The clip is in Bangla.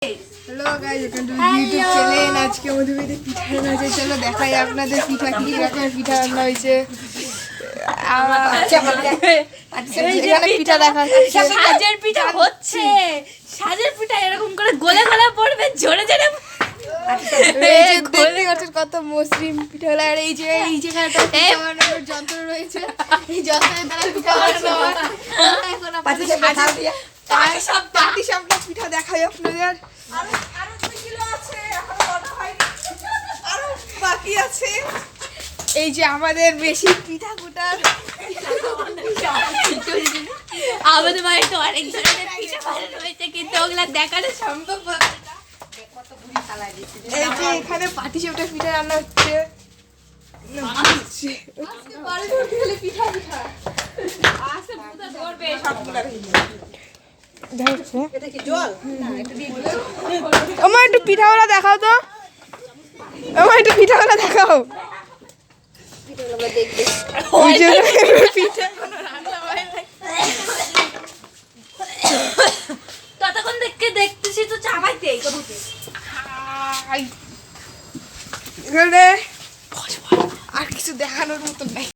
Hello guys, welcome to YouTube channel. আজকে আমাদের বাড়িতে পিঠা রান্না হয়েছে। চলো দেখাই আপনাদের পিঠা কি রকমের পিঠা রান্না হয়েছে। এখানে পিঠা দেখা সাজের পিঠা হচ্ছে। সাজের পিঠা এরকম করে গলে গলে পড়বে, জোরে জোরে। কত মসৃণ পিঠা হলো। আর এই যে যেখানে বানানোর যন্ত্র রয়েছে, এই যন্ত্রের দ্বারা পিঠা বানানো হয়। এখন পাটি সাপটা পিঠা দেখাই আপনাদের। বাকি আছে এই যে আমাদের বেশি পিঠা কুটার। আমাদের বাড়িতে অনেক ধরনের পিঠা বানানো হয়েছে, কিন্তু ওগুলা দেখানো সম্ভব হবে না। এই যে এখানে পাটি সাপটা পিঠা রান্না হচ্ছে। আমার একটু পিঠাগুলো দেখাও তো, আমার একটু পিঠাগুলো দেখাও। ততক্ষণ দেখতেছি তো চাবাইতে আর কিছু দেখানোর মতো নাই।